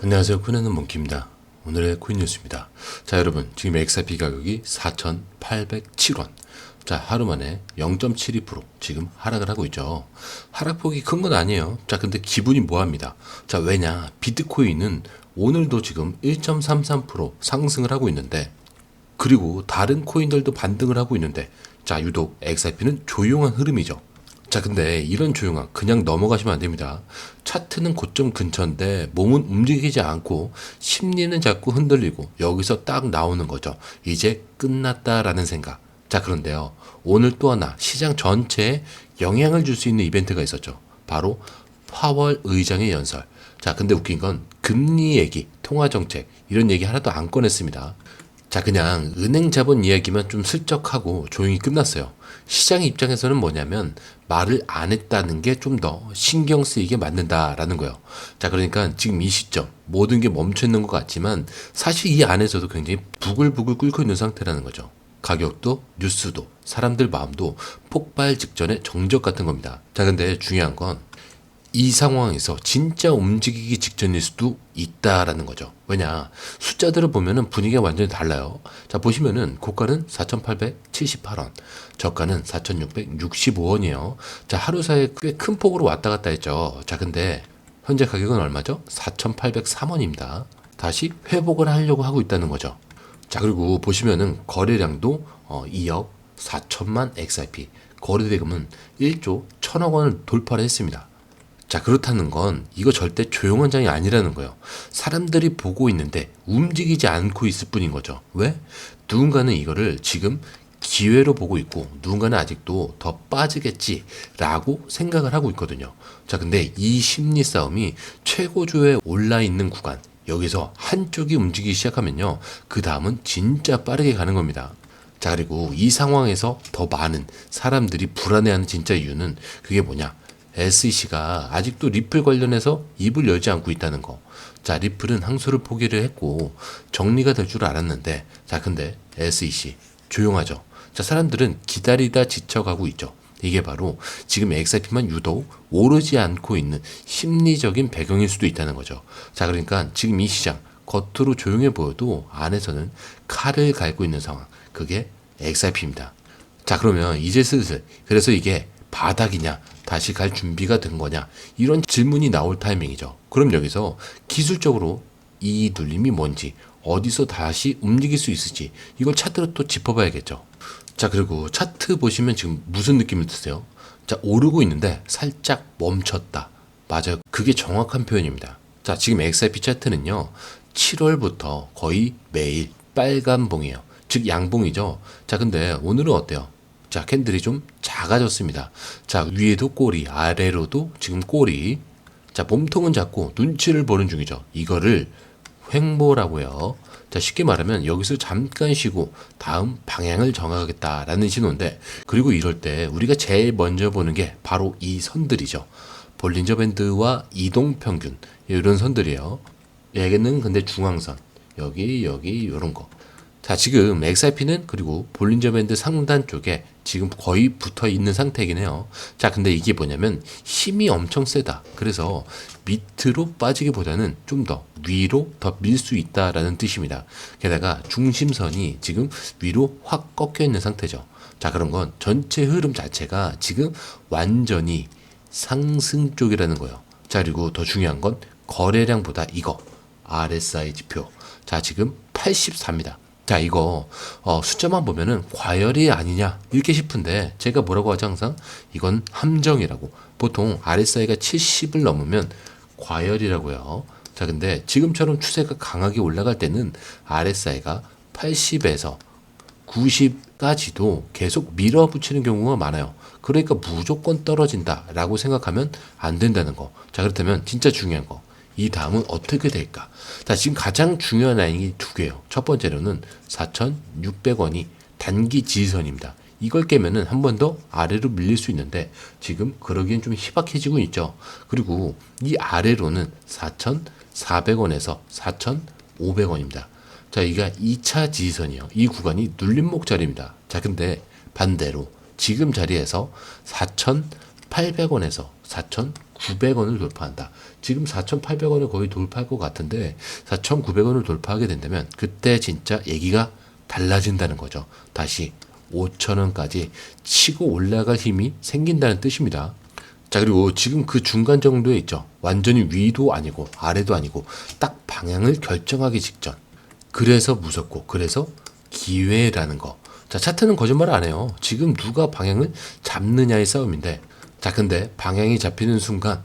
안녕하세요. 코인하는 몽키입니다. 오늘의 코인 뉴스입니다. 자, 여러분, 지금 XRP 가격이 4,807원. 자, 하루 만에 0.72% 지금 하락을 하고 있죠. 하락폭이 큰 건 아니에요. 자, 근데 기분이 뭐합니다. 자, 왜냐? 비트코인은 오늘도 지금 1.33% 상승을 하고 있는데, 그리고 다른 코인들도 반등을 하고 있는데, 자, 유독 XRP는 조용한 흐름이죠. 자, 근데 이런 조용함 그냥 넘어가시면 안 됩니다. 차트는 고점 근처인데 몸은 움직이지 않고 심리는 자꾸 흔들리고 여기서 딱 나오는 거죠. 이제 끝났다라는 생각. 자, 그런데요. 오늘 또 하나 시장 전체에 영향을 줄 수 있는 이벤트가 있었죠. 바로 파월 의장의 연설. 자, 근데 웃긴 건 금리 얘기, 통화 정책 이런 얘기 하나도 안 꺼냈습니다. 자, 그냥 은행 자본 이야기만 좀 슬쩍 하고 조용히 끝났어요. 시장 입장에서는 뭐냐면 말을 안 했다는 게 좀 더 신경 쓰이게 만든다라는 거예요. 자, 그러니까 지금 이 시점 모든 게 멈춰 있는 것 같지만 사실 이 안에서도 굉장히 부글부글 끓고 있는 상태라는 거죠. 가격도 뉴스도 사람들 마음도 폭발 직전의 정적 같은 겁니다. 자, 근데 중요한 건 이 상황에서 진짜 움직이기 직전일 수도 있다라는 거죠. 왜냐, 숫자들을 보면은 분위기가 완전히 달라요. 자, 보시면은 고가는 4,878원, 저가는 4,665원이에요. 자, 하루 사이에 꽤 큰 폭으로 왔다 갔다 했죠. 자, 근데 현재 가격은 얼마죠? 4,803원입니다. 다시 회복을 하려고 하고 있다는 거죠. 자, 그리고 보시면은 거래량도 2억 4천만 XRP, 거래대금은 1조 1천억 원을 돌파를 했습니다. 자, 그렇다는 건 이거 절대 조용한 장이 아니라는 거예요. 사람들이 보고 있는데 움직이지 않고 있을 뿐인 거죠. 왜? 누군가는 이거를 지금 기회로 보고 있고 누군가는 아직도 더 빠지겠지라고 생각을 하고 있거든요. 자, 근데 이 심리 싸움이 최고조에 올라 있는 구간, 여기서 한쪽이 움직이기 시작하면요, 그 다음은 진짜 빠르게 가는 겁니다. 자, 그리고 이 상황에서 더 많은 사람들이 불안해하는 진짜 이유는 그게 뭐냐? SEC가 아직도 리플 관련해서 입을 열지 않고 있다는 거. 자, 리플은 항소를 포기를 했고 정리가 될 줄 알았는데, 자, 근데 SEC 조용하죠. 자, 사람들은 기다리다 지쳐가고 있죠. 이게 바로 지금 XRP만 유독 오르지 않고 있는 심리적인 배경일 수도 있다는 거죠. 자, 그러니까 지금 이 시장 겉으로 조용해 보여도 안에서는 칼을 갈고 있는 상황. 그게 XRP입니다. 자, 그러면 이제 슬슬, 그래서 이게 바닥이냐, 다시 갈 준비가 된 거냐, 이런 질문이 나올 타이밍이죠. 그럼 여기서 기술적으로 이 눌림이 뭔지, 어디서 다시 움직일 수 있을지, 이걸 차트로 또 짚어봐야겠죠. 자, 그리고 차트 보시면 지금 무슨 느낌을 드세요? 자, 오르고 있는데 살짝 멈췄다. 맞아요. 그게 정확한 표현입니다. 자, 지금 XRP 차트는요, 7월부터 거의 매일 빨간 봉이에요. 즉 양봉이죠. 자, 근데 오늘은 어때요? 자, 캔들이 좀 작아졌습니다. 자, 위에도 꼬리, 아래로도 지금 꼬리. 자, 몸통은 작고 눈치를 보는 중이죠. 이거를 횡보라고 해요. 자, 쉽게 말하면 여기서 잠깐 쉬고 다음 방향을 정하겠다라는 신호인데, 그리고 이럴 때 우리가 제일 먼저 보는 게 바로 이 선들이죠. 볼린저 밴드와 이동 평균, 이런 선들이에요. 얘는 근데 중앙선, 여기 이런 거. 자, 지금 XRP는 그리고 볼린저 밴드 상단 쪽에 지금 거의 붙어 있는 상태이긴 해요. 자, 근데 이게 뭐냐면 힘이 엄청 세다. 그래서 밑으로 빠지기보다는 좀 더 위로 더 밀 수 있다라는 뜻입니다. 게다가 중심선이 지금 위로 확 꺾여 있는 상태죠. 자, 그런 건 전체 흐름 자체가 지금 완전히 상승 쪽이라는 거예요. 자, 그리고 더 중요한 건 거래량보다 이거 RSI 지표. 자, 지금 84입니다. 자, 이거 숫자만 보면은 과열이 아니냐 이렇게 싶은데, 제가 뭐라고 하죠? 항상 이건 함정이라고. 보통 RSI가 70을 넘으면 과열이라고요. 자, 근데 지금처럼 추세가 강하게 올라갈 때는 RSI가 80에서 90까지도 계속 밀어붙이는 경우가 많아요. 그러니까 무조건 떨어진다라고 생각하면 안 된다는 거. 자, 그렇다면 진짜 중요한 거, 이 다음은 어떻게 될까? 자, 지금 가장 중요한 라인이 두 개예요. 첫 번째로는 4,600원이 단기 지지선입니다. 이걸 깨면은 한 번 더 아래로 밀릴 수 있는데 지금 그러기엔 좀 희박해지고 있죠. 그리고 이 아래로는 4,400원에서 4,500원입니다. 자, 이게 2차 지지선이에요. 이 구간이 눌림목 자리입니다. 자, 근데 반대로 지금 자리에서 4,800원에서 4,900원 4,900원을 돌파한다. 지금 4,800원을 거의 돌파할 것 같은데 4,900원을 돌파하게 된다면 그때 진짜 얘기가 달라진다는 거죠. 다시 5,000원까지 치고 올라갈 힘이 생긴다는 뜻입니다. 자, 그리고 지금 그 중간 정도에 있죠. 완전히 위도 아니고 아래도 아니고 딱 방향을 결정하기 직전. 그래서 무섭고 그래서 기회라는 거. 자, 차트는 거짓말 안 해요. 지금 누가 방향을 잡느냐의 싸움인데, 자, 근데 방향이 잡히는 순간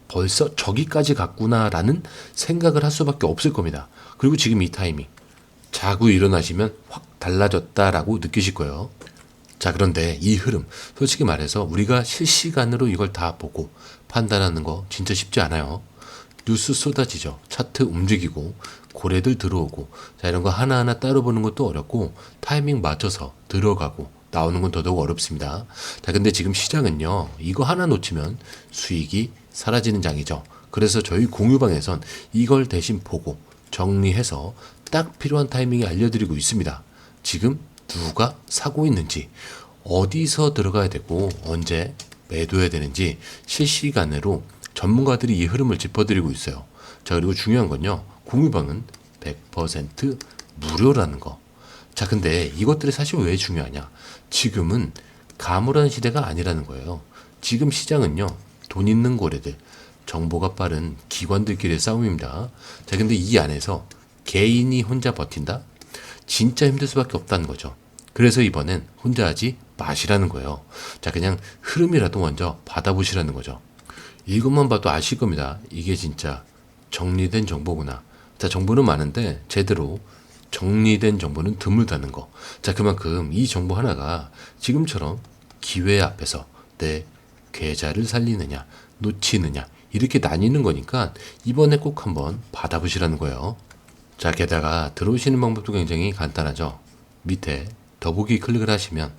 벌써 저기까지 갔구나라는 생각을 할 수밖에 없을 겁니다. 그리고 지금 이 타이밍 자고 일어나시면 확 달라졌다라고 느끼실 거예요. 자, 그런데 이 흐름, 솔직히 말해서 우리가 실시간으로 이걸 다 보고 판단하는 거 진짜 쉽지 않아요. 뉴스 쏟아지죠. 차트 움직이고 고래들 들어오고, 자, 이런 거 하나하나 따로 보는 것도 어렵고 타이밍 맞춰서 들어가고 나오는 건 더더욱 어렵습니다. 자, 근데 지금 시장은요, 이거 하나 놓치면 수익이 사라지는 장이죠. 그래서 저희 공유방에선 이걸 대신 보고 정리해서 딱 필요한 타이밍에 알려드리고 있습니다. 지금 누가 사고 있는지, 어디서 들어가야 되고 언제 매도해야 되는지 실시간으로 전문가들이 이 흐름을 짚어드리고 있어요. 자, 그리고 중요한 건요, 공유방은 100% 무료라는 거. 자, 근데 이것들이 사실 왜 중요하냐? 지금은 가물한 시대가 아니라는 거예요. 지금 시장은요, 돈 있는 고래들, 정보가 빠른 기관들끼리의 싸움입니다. 자, 근데 이 안에서 개인이 혼자 버틴다? 진짜 힘들 수밖에 없다는 거죠. 그래서 이번엔 혼자 하지 마시라는 거예요. 자, 그냥 흐름이라도 먼저 받아보시라는 거죠. 이것만 봐도 아실 겁니다. 이게 진짜 정리된 정보구나. 자, 정보는 많은데 제대로 정리된 정보는 드물다는 거. 자, 그만큼 이 정보 하나가 지금처럼 기회 앞에서 내 계좌를 살리느냐, 놓치느냐, 이렇게 나뉘는 거니까 이번에 꼭 한번 받아보시라는 거예요. 자, 게다가 들어오시는 방법도 굉장히 간단하죠. 밑에 더보기 클릭을 하시면,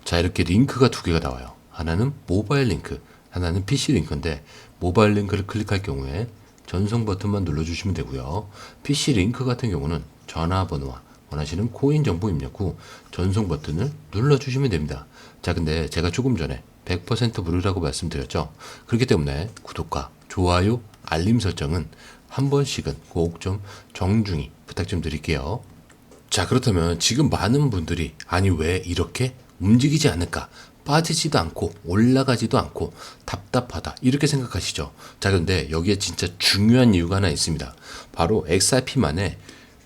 자, 이렇게 링크가 두 개가 나와요. 하나는 모바일 링크, 하나는 PC 링크인데, 모바일 링크를 클릭할 경우에 전송 버튼만 눌러주시면 되고요. PC 링크 같은 경우는 전화번호와 원하시는 코인 정보 입력 후 전송 버튼을 눌러주시면 됩니다. 자, 근데 제가 조금 전에 100% 무료라고 말씀드렸죠. 그렇기 때문에 구독과 좋아요, 알림 설정은 한 번씩은 꼭 좀 정중히 부탁 좀 드릴게요. 자, 그렇다면 지금 많은 분들이 아니 왜 이렇게 움직이지 않을까? 빠지지도 않고 올라가지도 않고 답답하다, 이렇게 생각하시죠. 자, 그런데 여기에 진짜 중요한 이유가 하나 있습니다. 바로 XRP만의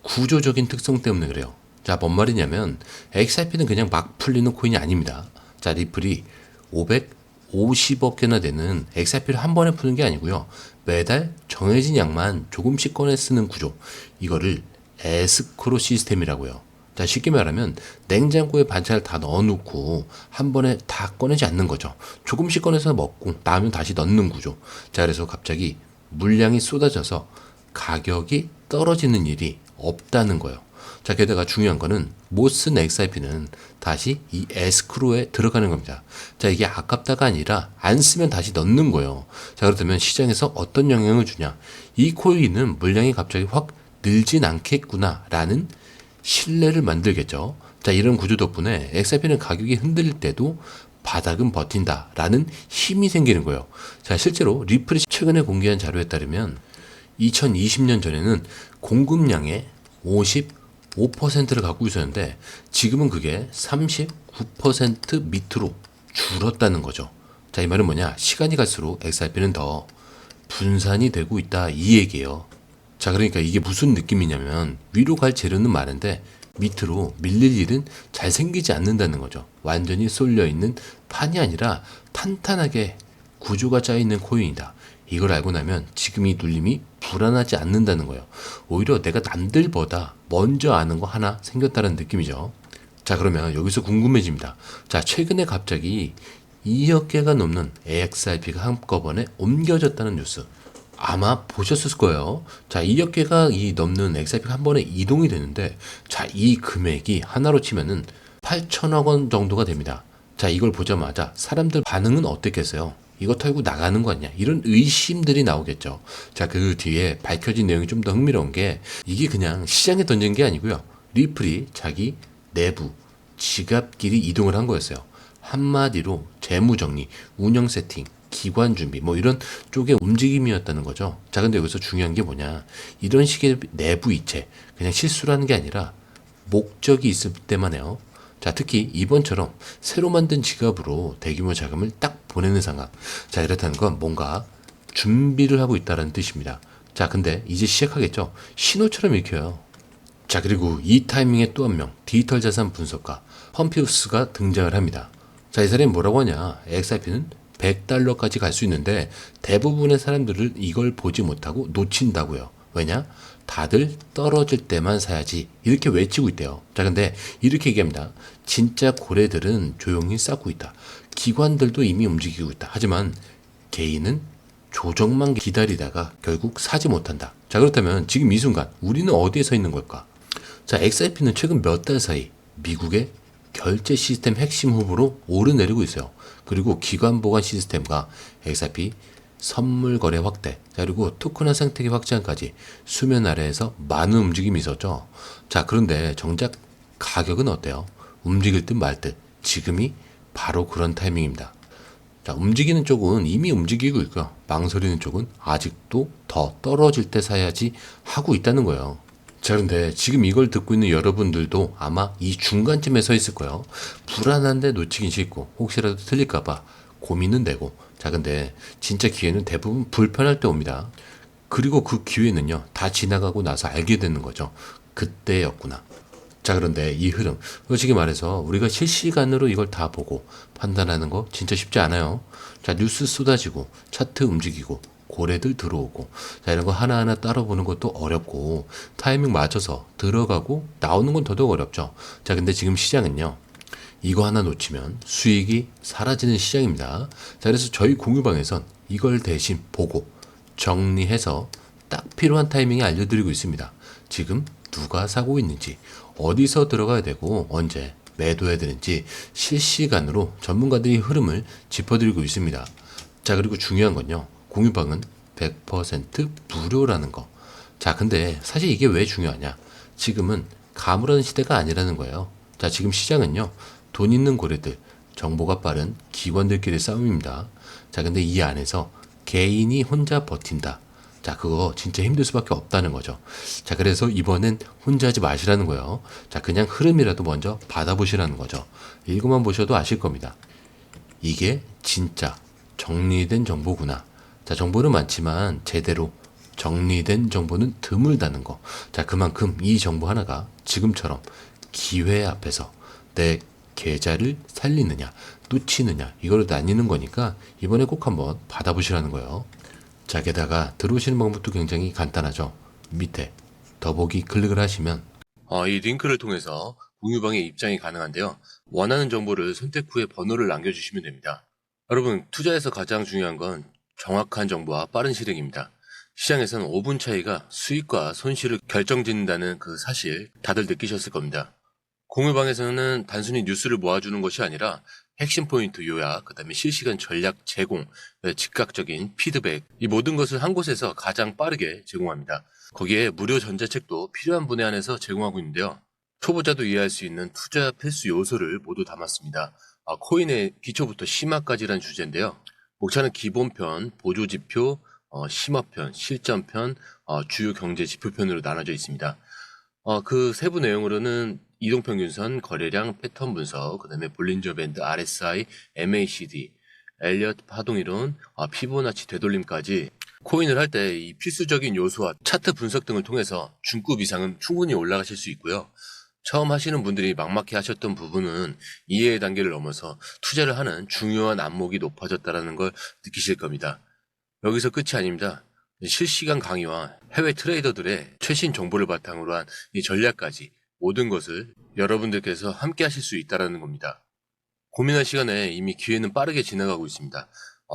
구조적인 특성 때문에 그래요. 자, 뭔 말이냐면 XRP는 그냥 막 풀리는 코인이 아닙니다. 자, 리플이 550억 개나 되는 XRP를 한 번에 푸는 게 아니고요. 매달 정해진 양만 조금씩 꺼내 쓰는 구조. 이거를 에스크로 시스템이라고요. 자, 쉽게 말하면 냉장고에 반찬을 다 넣어놓고 한 번에 다 꺼내지 않는 거죠. 조금씩 꺼내서 먹고 남으면 다시 넣는 구조. 자, 그래서 갑자기 물량이 쏟아져서 가격이 떨어지는 일이 없다는 거예요. 자, 게다가 중요한 거는 못 쓴 XRP는 다시 이 에스크로에 들어가는 겁니다. 자, 이게 아깝다가 아니라 안 쓰면 다시 넣는 거예요. 자, 그렇다면 시장에서 어떤 영향을 주냐? 이 코인은 물량이 갑자기 확 늘진 않겠구나라는 신뢰를 만들겠죠. 자, 이런 구조 덕분에 XRP는 가격이 흔들릴 때도 바닥은 버틴다라는 힘이 생기는 거예요. 자, 실제로 리플이 최근에 공개한 자료에 따르면 2020년 전에는 공급량의 55%를 갖고 있었는데 지금은 그게 39% 밑으로 줄었다는 거죠. 자, 이 말은 뭐냐? 시간이 갈수록 XRP는 더 분산이 되고 있다, 이 얘기예요. 자, 그러니까 이게 무슨 느낌이냐면 위로 갈 재료는 많은데 밑으로 밀릴 일은 잘 생기지 않는다는 거죠. 완전히 쏠려 있는 판이 아니라 탄탄하게 구조가 짜 있는 코인이다. 이걸 알고 나면 지금 이 눌림이 불안하지 않는다는 거예요. 오히려 내가 남들보다 먼저 아는 거 하나 생겼다는 느낌이죠. 자, 그러면 여기서 궁금해집니다. 자, 최근에 갑자기 2억 개가 넘는 XRP가 한꺼번에 옮겨졌다는 뉴스. 아마 보셨을 거예요. 자, 2억 개가 이 넘는 XRP가 한 번에 이동이 되는데, 자, 이 금액이 하나로 치면은 8천억 원 정도가 됩니다. 자, 이걸 보자마자 사람들 반응은 어땠겠어요? 이거 털고 나가는 거 아니야? 이런 의심들이 나오겠죠. 자, 그 뒤에 밝혀진 내용이 좀 더 흥미로운 게, 이게 그냥 시장에 던진 게 아니고요. 리플이 자기 내부 지갑끼리 이동을 한 거였어요. 한마디로 재무정리, 운영 세팅, 기관 준비 뭐 이런 쪽의 움직임이었다는 거죠. 자, 근데 여기서 중요한 게 뭐냐? 이런 식의 내부 이체, 그냥 실수라는 게 아니라 목적이 있을 때만 해요. 자, 특히 이번처럼 새로 만든 지갑으로 대규모 자금을 딱 보내는 상황. 자, 이렇다는 건 뭔가 준비를 하고 있다는 뜻입니다. 자, 근데 이제 시작하겠죠. 신호처럼 읽혀요. 자, 그리고 이 타이밍에 또 한 명, 디지털 자산 분석가 펌피우스가 등장을 합니다. 자, 이 사람이 뭐라고 하냐? XRP는 100달러까지 갈 수 있는데 대부분의 사람들을 이걸 보지 못하고 놓친다고요. 왜냐? 다들 떨어질 때만 사야지. 이렇게 외치고 있대요. 자, 근데 이렇게 얘기합니다. 진짜 고래들은 조용히 쌓고 있다. 기관들도 이미 움직이고 있다. 하지만 개인은 조정만 기다리다가 결국 사지 못한다. 자, 그렇다면 지금 이 순간 우리는 어디에 서 있는 걸까? 자, XRP는 최근 몇 달 사이 미국의 결제 시스템 핵심 후보로 오르내리고 있어요. 그리고 기관 보관 시스템과 XRP 선물 거래 확대, 자, 그리고 토큰화 생태계 확장까지 수면 아래에서 많은 움직임이 있었죠. 자, 그런데 정작 가격은 어때요? 움직일 듯 말 듯. 지금이 바로 그런 타이밍입니다. 자, 움직이는 쪽은 이미 움직이고 있고요. 망설이는 쪽은 아직도 더 떨어질 때 사야지 하고 있다는 거예요. 자, 그런데 지금 이걸 듣고 있는 여러분들도 아마 이 중간쯤에 서 있을 거예요. 불안한데 놓치긴 싫고 혹시라도 틀릴까봐 고민은 되고. 자, 근데 진짜 기회는 대부분 불편할 때 옵니다. 그리고 그 기회는요, 다 지나가고 나서 알게 되는 거죠. 그때였구나. 자, 그런데 이 흐름, 솔직히 말해서 우리가 실시간으로 이걸 다 보고 판단하는 거 진짜 쉽지 않아요. 자, 뉴스 쏟아지고 차트 움직이고 고래들 들어오고, 자, 이런 거 하나하나 따로 보는 것도 어렵고 타이밍 맞춰서 들어가고 나오는 건 더더욱 어렵죠. 자, 근데 지금 시장은요, 이거 하나 놓치면 수익이 사라지는 시장입니다. 자, 그래서 저희 공유방에선 이걸 대신 보고 정리해서 딱 필요한 타이밍에 알려드리고 있습니다. 지금 누가 사고 있는지, 어디서 들어가야 되고 언제 매도해야 되는지 실시간으로 전문가들이 흐름을 짚어드리고 있습니다. 자, 그리고 중요한 건요, 공유방은 100% 무료라는 거. 자, 근데 사실 이게 왜 중요하냐? 지금은 가물하는 시대가 아니라는 거예요. 자, 지금 시장은요, 돈 있는 고래들, 정보가 빠른 기관들끼리 싸움입니다. 자, 근데 이 안에서 개인이 혼자 버틴다. 자, 그거 진짜 힘들 수밖에 없다는 거죠. 자, 그래서 이번엔 혼자 하지 마시라는 거예요. 자, 그냥 흐름이라도 먼저 받아보시라는 거죠. 읽어만 보셔도 아실 겁니다. 이게 진짜 정리된 정보구나. 자, 정보는 많지만 제대로 정리된 정보는 드물다는 거. 자, 그만큼 이 정보 하나가 지금처럼 기회 앞에서 내 계좌를 살리느냐, 놓치느냐, 이걸 나뉘는 거니까 이번에 꼭 한번 받아보시라는 거예요. 자, 게다가 들어오시는 방법도 굉장히 간단하죠. 밑에 더보기 클릭을 하시면 이 링크를 통해서 공유방에 입장이 가능한데요. 원하는 정보를 선택 후에 번호를 남겨주시면 됩니다. 여러분, 투자에서 가장 중요한 건 정확한 정보와 빠른 실행입니다. 시장에서는 5분 차이가 수익과 손실을 결정짓는다는 그 사실 다들 느끼셨을 겁니다. 공유방에서는 단순히 뉴스를 모아주는 것이 아니라 핵심 포인트 요약, 그 다음에 실시간 전략 제공, 즉각적인 피드백, 이 모든 것을 한 곳에서 가장 빠르게 제공합니다. 거기에 무료 전자책도 필요한 분에 한해서 제공하고 있는데요. 초보자도 이해할 수 있는 투자 필수 요소를 모두 담았습니다. 코인의 기초부터 심화까지란 주제인데요. 목차는 기본편, 보조지표, 심화편, 실전편, 주요 경제 지표편으로 나눠져 있습니다. 그 세부 내용으로는 이동평균선, 거래량, 패턴 분석, 그 다음에 볼린저 밴드, RSI, MACD, 엘리엇 파동이론, 피보나치 되돌림까지 코인을 할 때 이 필수적인 요소와 차트 분석 등을 통해서 중급 이상은 충분히 올라가실 수 있고요. 처음 하시는 분들이 막막해 하셨던 부분은 이해의 단계를 넘어서 투자를 하는 중요한 안목이 높아졌다는 걸 느끼실 겁니다. 여기서 끝이 아닙니다. 실시간 강의와 해외 트레이더들의 최신 정보를 바탕으로 한 이 전략까지 모든 것을 여러분들께서 함께 하실 수 있다는 겁니다. 고민할 시간에 이미 기회는 빠르게 지나가고 있습니다.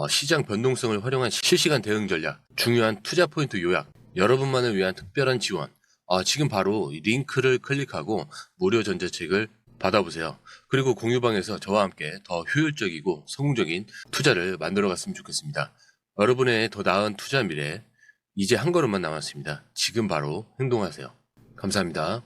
시장 변동성을 활용한 실시간 대응 전략, 중요한 투자 포인트 요약, 여러분만을 위한 특별한 지원. 지금 바로 이 링크를 클릭하고 무료 전자책을 받아보세요. 그리고 공유방에서 저와 함께 더 효율적이고 성공적인 투자를 만들어 갔으면 좋겠습니다. 여러분의 더 나은 투자 미래, 이제 한 걸음만 남았습니다. 지금 바로 행동하세요. 감사합니다.